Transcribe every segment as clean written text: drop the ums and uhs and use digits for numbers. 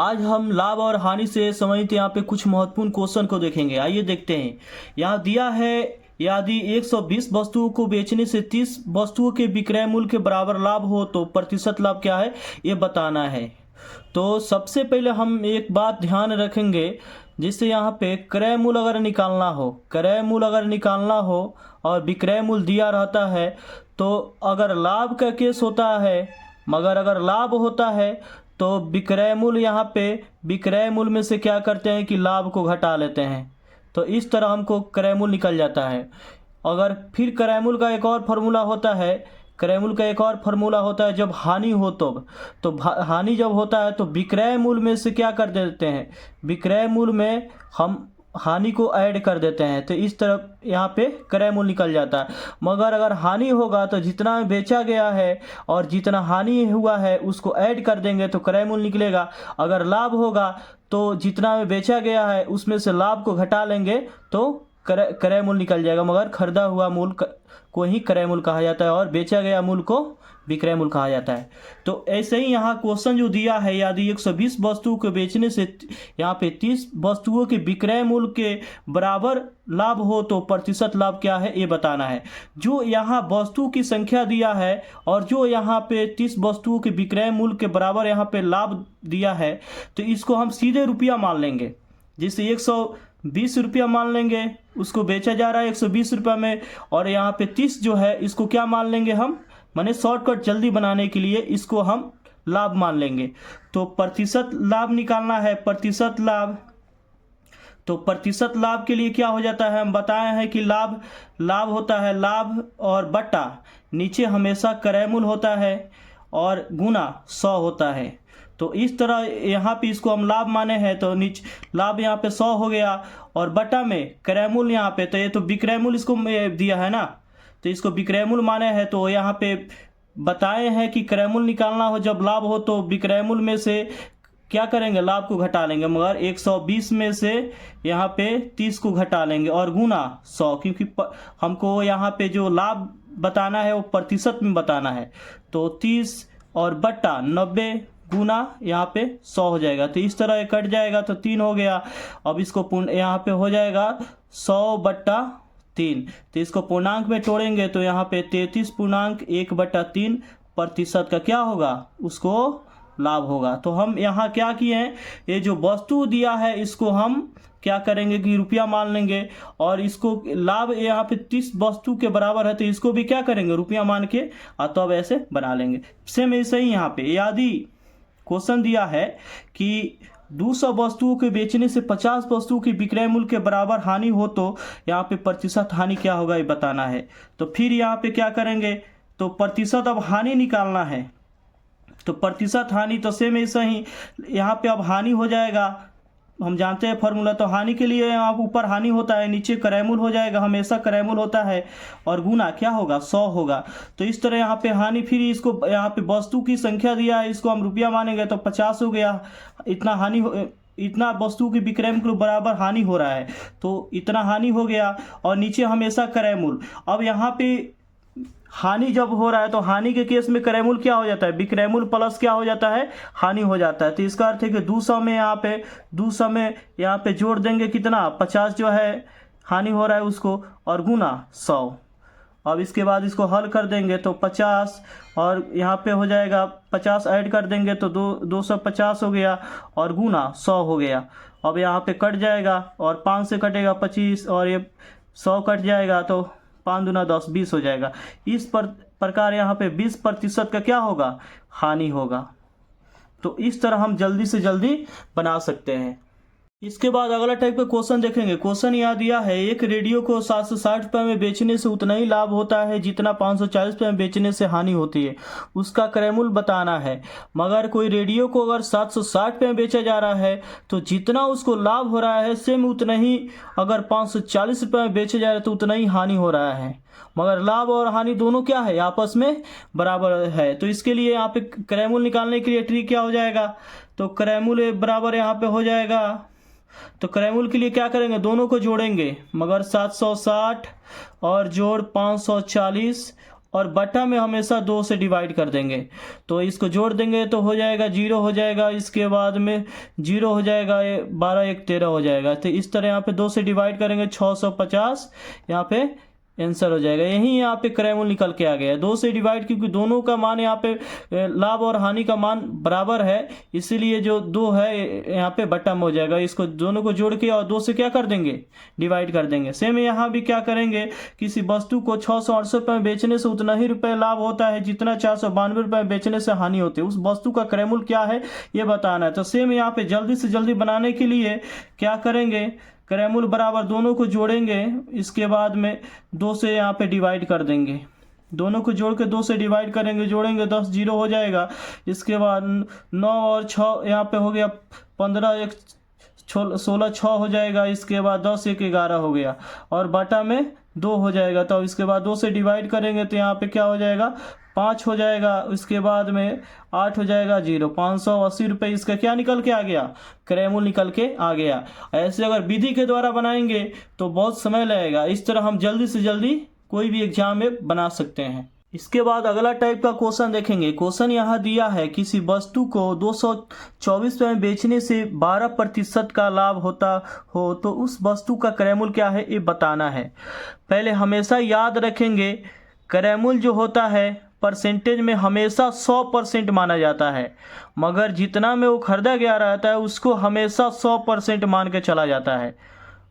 आज हम लाभ और हानि से संबंधित यहाँ पे कुछ महत्वपूर्ण क्वेश्चन को देखेंगे। आइए देखते हैं। यहाँ दिया है यदि 120 वस्तुओं को बेचने से 30 वस्तुओं के विक्रय मूल्य के बराबर लाभ हो तो प्रतिशत लाभ क्या है ये बताना है। तो सबसे पहले हम एक बात ध्यान रखेंगे, जिससे यहाँ पे क्रय मूल्य अगर निकालना हो और विक्रय मूल्य दिया रहता है तो अगर लाभ का केस होता है, मगर अगर लाभ होता है तो विक्रय मूल्य यहाँ पे विक्रय मूल्य में से क्या करते हैं कि लाभ को घटा लेते हैं। तो इस तरह हमको क्रय मूल्य निकल जाता है। अगर फिर क्रय मूल्य का एक और फार्मूला होता है जब हानि हो तो हानि जब होता है तो विक्रय मूल्य में से क्या कर देते हैं, विक्रय मूल्य में हम हानि को ऐड कर देते हैं। तो इस तरह यहाँ पे क्रय मूल्य निकल जाता है। मगर अगर हानि होगा तो जितना बेचा गया है और जितना हानि हुआ है उसको ऐड कर देंगे तो क्रय मूल्य निकलेगा। अगर लाभ होगा तो जितना बेचा गया है उसमें से लाभ को घटा लेंगे तो क्रय मूल्य निकल जाएगा। मगर खरीदा हुआ मूल्य को ही क्रय मूल्य कहा जाता है और बेचा गया मूल्य को विक्रय मूल्य कहा जाता है। तो ऐसे ही यहाँ क्वेश्चन जो दिया है, यदि 120 वस्तुओं को बेचने से यहाँ पे 30 वस्तुओं के विक्रय मूल्य के बराबर लाभ हो तो प्रतिशत लाभ क्या है ये बताना है। जो यहाँ वस्तु की संख्या दिया है और जो यहाँ पे 30 वस्तुओं के विक्रय मूल्य के बराबर यहाँ पे लाभ दिया है तो इसको हम सीधे रुपया मान लेंगे। जिससे 120 रुपया मान लेंगे, उसको बेचा जा रहा है 120 रुपये में, और यहाँ पे 30 जो है इसको क्या मान लेंगे हम, माने शॉर्टकट जल्दी बनाने के लिए इसको हम लाभ मान लेंगे। तो प्रतिशत लाभ निकालना है, प्रतिशत लाभ। तो प्रतिशत लाभ के लिए क्या हो जाता है, हम बताए हैं कि लाभ होता है लाभ और बटा नीचे हमेशा क्रय मूल्य होता है और गुना 100 होता है। तो इस तरह यहाँ पे इसको हम लाभ माने हैं तो नीचे लाभ यहाँ पे 100 हो गया और बटा में क्रय मूल्य यहाँ पे, तो ये तो विक्रय मूल्य इसको दिया है ना, तो इसको विक्रय मूल्य माने हैं। तो यहाँ पे बताए हैं कि क्रय मूल्य निकालना हो जब लाभ हो तो विक्रय मूल्य में से क्या करेंगे, लाभ को घटा लेंगे। मगर 120 में से यहाँ पे 30 को घटा लेंगे और गुना 100, क्योंकि हमको यहाँ पे जो लाभ बताना है वो प्रतिशत में बताना है। तो 30 और बटा 90 गुना यहाँ पे 100 हो जाएगा। तो इस तरह कट जाएगा तो 3 हो गया। अब इसको यहाँ पे हो जाएगा 100/3। तो इसको पूर्णांक में तोड़ेंगे तो यहाँ पे 33.1/3 प्रतिशत का क्या होगा, उसको लाभ होगा। तो हम यहाँ क्या किए हैं, ये जो वस्तु दिया है इसको हम क्या करेंगे कि रुपया मान लेंगे और इसको लाभ यहाँ पे 30 वस्तु के बराबर है तो इसको भी क्या करेंगे रुपया मान के और तब ऐसे बना लेंगे। सेम ऐसे ही यहाँ पे यदि क्वेश्चन दिया है कि 200 वस्तुओं के बेचने से 50 वस्तुओं की विक्रय मूल्य के बराबर हानि हो तो यहाँ पे प्रतिशत हानि क्या होगा ये बताना है। तो फिर यहाँ पे क्या करेंगे, तो प्रतिशत अब हानि निकालना है। तो प्रतिशत हानि तो सेम ऐसा ही यहाँ पे अब हानि हो जाएगा, हम जानते हैं फॉर्मूला। तो हानि के लिए यहाँ ऊपर हानि होता है, नीचे क्रय मूल्य हो जाएगा, हमेशा क्रय मूल्य होता है और गुना क्या होगा 100 होगा। तो इस तरह यहाँ पे हानि, फिर इसको यहाँ पे वस्तु की संख्या दिया है इसको हम रुपया मानेंगे तो 50 हो गया। इतना वस्तु की विक्रय मूल्य बराबर हानि हो रहा है तो इतना हानि हो गया और नीचे हमेशा क्रय मूल्य। अब यहाँ पे हानि जब हो रहा है तो हानि के केस में क्रय मूल्य क्या हो जाता है, विक्रय मूल्य प्लस क्या हो जाता है, हानि हो जाता है। तो इसका अर्थ है कि 200 में यहाँ पे जोड़ देंगे कितना, 50 जो है हानि हो रहा है उसको और गुना 100। अब इसके बाद इसको हल कर देंगे तो 50 और यहाँ पे हो जाएगा 50 ऐड कर देंगे तो 250 हो गया और गुना 100 हो गया। अब यहाँ पे कट जाएगा और 5 से कटेगा 25 और ये 100 कट जाएगा तो 5 दूना 10 20 हो जाएगा। इस प्रकार यहाँ पे 20% का क्या होगा, हानि होगा। तो इस तरह हम जल्दी से जल्दी बना सकते हैं। इसके बाद अगला टाइप का क्वेश्चन देखेंगे। क्वेश्चन यहाँ दिया है, एक रेडियो को 760 रुपये में बेचने से उतना ही लाभ होता है जितना 540 रुपये में बेचने से हानि होती है, उसका क्रय मूल्य बताना है। मगर कोई रेडियो को अगर 760 रुपये में बेचा जा रहा है तो जितना उसको लाभ हो रहा है सेम उतना ही अगर 540 रुपये में बेचा जा रहा है तो उतना ही हानि हो रहा है। मगर लाभ और हानि दोनों क्या है, आपस में बराबर है। तो इसके लिए यहाँ पे क्रय मूल्य निकालने के लिए ट्रिक क्या हो जाएगा, तो क्रय मूल्य बराबर यहाँ पे हो जाएगा। तो क्रय मूल्य के लिए क्या करेंगे, दोनों को जोड़ेंगे। मगर 760 और जोड़ 540 और बटा में हमेशा 2 से डिवाइड कर देंगे। तो इसको जोड़ देंगे तो हो जाएगा 0 हो जाएगा, इसके बाद में 0 हो जाएगा, 12 1 13 हो जाएगा। तो इस तरह यहाँ पे 2 से डिवाइड करेंगे 650, यहाँ पे आंसर हो जाएगा। यही यहाँ पे क्रयमूल्य निकल के आ गया 2 से डिवाइड, क्योंकि दोनों का मान यहाँ पे लाभ और हानि का मान बराबर है, इसीलिए जो 2 है यहाँ पे बटा में हो जाएगा। इसको दोनों को जोड़ के और 2 से क्या कर देंगे, डिवाइड कर देंगे। सेम यहाँ भी क्या करेंगे, किसी वस्तु को 668 रुपये में बेचने से उतना ही रुपये लाभ होता है जितना 492 रुपये में बेचने से हानि होती है। उस वस्तु का क्रयमूल्य क्या है ये बताना है। तो सेम यहाँ पे जल्दी से जल्दी बनाने के लिए क्या करेंगे, क्रयमूल्य बराबर दोनों को जोड़ेंगे, इसके बाद में 2 से यहाँ पे डिवाइड कर देंगे। दोनों को जोड़ के 2 से डिवाइड करेंगे, जोड़ेंगे 10 0 हो जाएगा। इसके बाद 9 और 6 यहाँ पे हो गया, 15 1 16 6 हो जाएगा। इसके बाद 10 1 11 हो गया और बटा में 2 हो जाएगा। तो इसके बाद 2 से डिवाइड करेंगे तो यहाँ पे क्या हो जाएगा, 5 हो जाएगा। इसके बाद में 8 हो जाएगा 0, 580 रुपये इसका क्या निकल के आ गया, क्रयमूल्य निकल के आ गया। ऐसे अगर विधि के द्वारा बनाएंगे तो बहुत समय लगेगा। इस तरह हम जल्दी से जल्दी कोई भी एग्जाम में बना सकते हैं। इसके बाद अगला टाइप का क्वेश्चन देखेंगे। क्वेश्चन यहाँ दिया है, किसी वस्तु को 224 रुपये में बेचने से 12% का लाभ होता हो तो उस वस्तु का क्रयमूल्य क्या है ये बताना है। पहले हमेशा याद रखेंगे, क्रयमूल्य जो होता है परसेंटेज में हमेशा 100% माना जाता है, मगर जितना में वो खरीदा गया रहता है उसको हमेशा 100% मान के चला जाता है,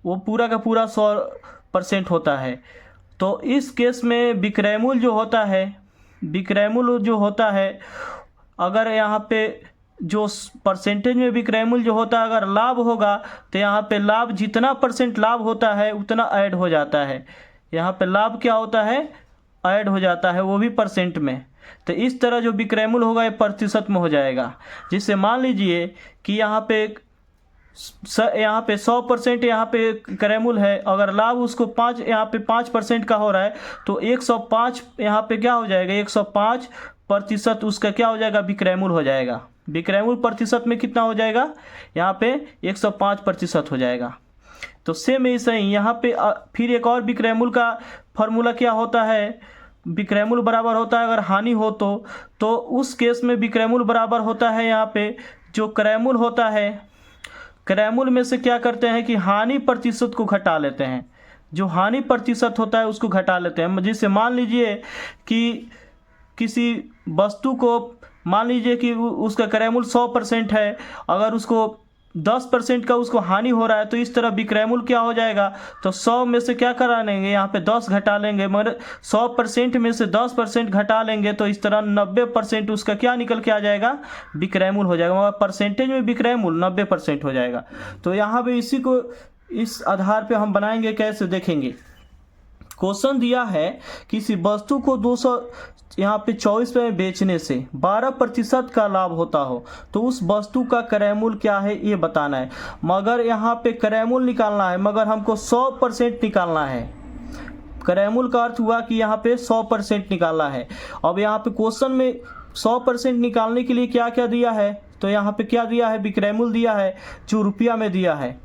वो पूरा का पूरा 100% होता है। तो इस केस में विक्रयमूल्य जो होता है, विक्रयमूल्य जो होता है, अगर यहाँ पे जो परसेंटेज में विक्रयमूल्य जो होता है अगर लाभ होगा तो यहाँ पे लाभ जितना % लाभ होता है उतना ऐड हो जाता है। यहाँ पे लाभ क्या होता है, ऐड हो जाता है, वो भी % में। तो इस तरह जो विक्रयमूल्य होगा ये प्रतिशत में हो जाएगा। जिससे मान लीजिए कि यहाँ पे 100% यहाँ पे क्रयमूल्य है, अगर लाभ उसको 5 यहाँ पे 5% का हो रहा है तो 105 यहाँ पे क्या हो जाएगा, 105% उसका क्या हो जाएगा, विक्रयमूल्य हो जाएगा। विक्रयमूल्य प्रतिशत में कितना हो जाएगा, यहाँ पे 105% हो जाएगा। तो सेम ऐसा ही यहाँ पे फिर एक और विक्रयमूल्य का फॉर्मूला क्या होता है, विक्रयमूल्य बराबर होता है अगर हानि हो तो उस केस में विक्रयमूल्य बराबर होता है यहाँ पे जो क्रयमूल्य होता है, क्रयमूल्य में से क्या करते हैं कि हानि प्रतिशत को घटा लेते हैं। जो हानि प्रतिशत होता है उसको घटा लेते हैं। जिससे मान लीजिए कि किसी वस्तु को मान लीजिए कि उसका क्रयमूल्य 100% है, अगर उसको 10% का उसको हानि हो रहा है तो इस तरह विक्रयमूल्य क्या हो जाएगा, तो 100 में से क्या करा लेंगे, यहाँ पे 10 घटा लेंगे, मगर 100% में से 10% घटा लेंगे तो इस तरह 90% उसका क्या निकल के आ जाएगा, विक्रयमूल्य हो जाएगा, मगर परसेंटेज में विक्रयमूल्य 90% हो जाएगा। तो यहाँ पे इसी को इस आधार पे हम बनाएंगे, कैसे देखेंगे। क्वेश्चन दिया है, किसी वस्तु को 224 रुपये में बेचने से 12% का लाभ होता हो तो उस वस्तु का क्रयमूल्य क्या है ये बताना है। मगर यहाँ पे क्रयमूल्य निकालना है, मगर हमको 100% निकालना है। क्रयमूल्य का अर्थ हुआ कि यहाँ पे 100% निकालना है। अब यहाँ पे क्वेश्चन में 100% निकालने के लिए क्या क्या दिया है, तो यहाँ पे क्या दिया है, विक्रयमूल्य दिया है जो रुपया में दिया है,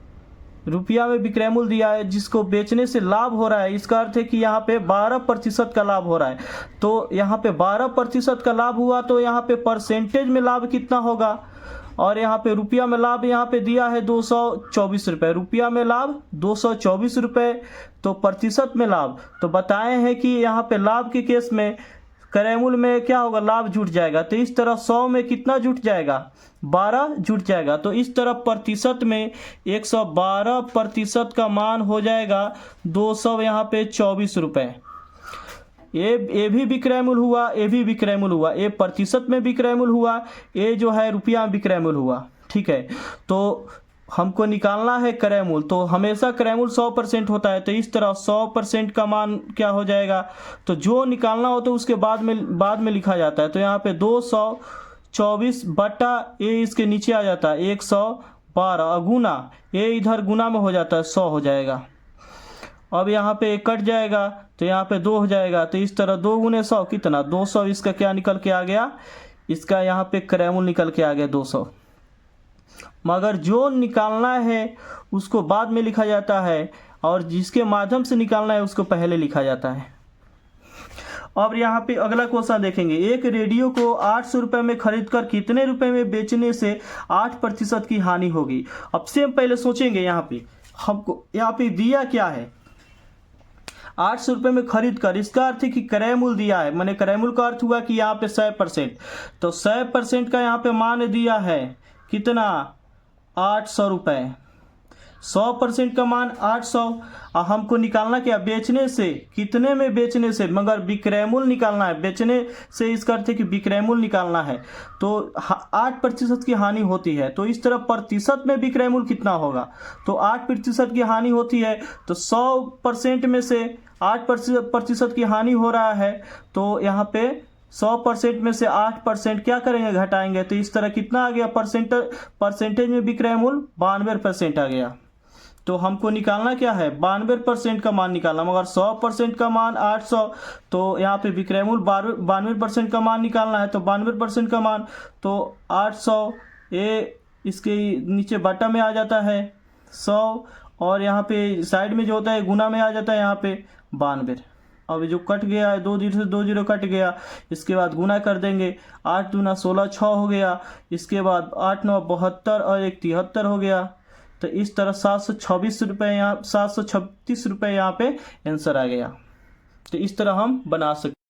रुपया में विक्रयमूल्य दिया है जिसको बेचने से लाभ हो रहा है। इसका अर्थ है कि यहाँ पे 12% का लाभ हो रहा है। तो यहाँ पे 12% का लाभ हुआ तो यहाँ पे परसेंटेज में लाभ कितना होगा, और यहाँ पे रुपया में लाभ यहाँ पे दिया है 224 रुपये, रुपया में लाभ 224 रुपये, तो प्रतिशत में लाभ तो बताए हैं कि यहाँ पे लाभ के केस में क्रयमूल्य में क्या होगा, लाभ जुट जाएगा। तो इस तरह 100 में कितना जुट जाएगा, 12 जुट जाएगा। तो इस तरह प्रतिशत में 112% का मान हो जाएगा 200 यहाँ पे 24 रुपये। ये भी विक्रयमूल्य हुआ, ये भी विक्रयमूल्य हुआ, ये प्रतिशत में विक्रयमूल्य हुआ, ये जो है रुपया में विक्रयमूल्य हुआ। ठीक है, तो हमको निकालना है क्रयमूल्य, तो हमेशा क्रयमूल्य 100% होता है। तो इस तरह 100% का मान क्या हो जाएगा, तो जो निकालना हो तो उसके बाद में लिखा जाता है। तो यहाँ पे 224 बटा ये इसके नीचे आ जाता है 112 गुना, ये इधर गुना में हो जाता है 100 हो जाएगा। अब यहाँ पे कट जाएगा तो यहाँ पे 2 हो जाएगा। तो इस तरह 2 गुने 100 कितना, 200, इसका क्या निकल के आ गया, इसका यहाँ पे क्रयमूल्य निकल के आ गया 200। मगर जो निकालना है उसको बाद में लिखा जाता है और जिसके माध्यम से निकालना है उसको पहले लिखा जाता है। अब यहाँ पे अगला क्वेश्चन देखेंगे, एक रेडियो को 800 रुपये में खरीदकर कितने रुपए में बेचने से 8% की हानि होगी। अब से हम पहले सोचेंगे यहाँ पे हमको यहाँ पे दिया क्या है, 800 रुपये में खरीद कर, इसका अर्थ है कि क्रय मूल्य दिया है, मैंने क्रय मूल्य का अर्थ हुआ कि यहाँ पे 100%, तो 100% का यहाँ पे मान दिया है कितना 800 रुपये, 100% का मान 800। हमको निकालना क्या, बेचने से, कितने में बेचने से, मगर विक्रय मूल्य निकालना है, बेचने से इसका अर्थ है कि विक्रय मूल्य निकालना है, तो 8% की हानि होती है। तो इस तरह प्रतिशत में विक्रय मूल्य कितना होगा, तो 8% की हानि होती है, तो 100% में से 8% की हानि हो रहा है, तो यहाँ पे 100% में से 8% क्या करेंगे, घटाएंगे, तो इस तरह कितना आ गया, परसेंटेज में विक्रय मूल्य 92% आ गया। तो हमको निकालना क्या है, 92% का मान निकालना, मगर 100% का मान 800, तो यहाँ पे विक्रय मूल्य 92% का मान निकालना है, तो 92% का मान तो 800, ये इसके नीचे बटा में आ जाता है 100, और यहाँ पे साइड में जो होता है गुना में आ जाता है यहाँ पे 92। अब जो कट गया है 2 जीरो से 2 जीरो कट गया, इसके बाद गुना कर देंगे, 8 दूना 16, 6 हो गया, इसके बाद 8 9 72 और 1 73 हो गया। तो इस तरह 726 रुपये यहाँ 736 रुपये यहाँ पे आंसर आ गया। तो इस तरह हम बना सकते।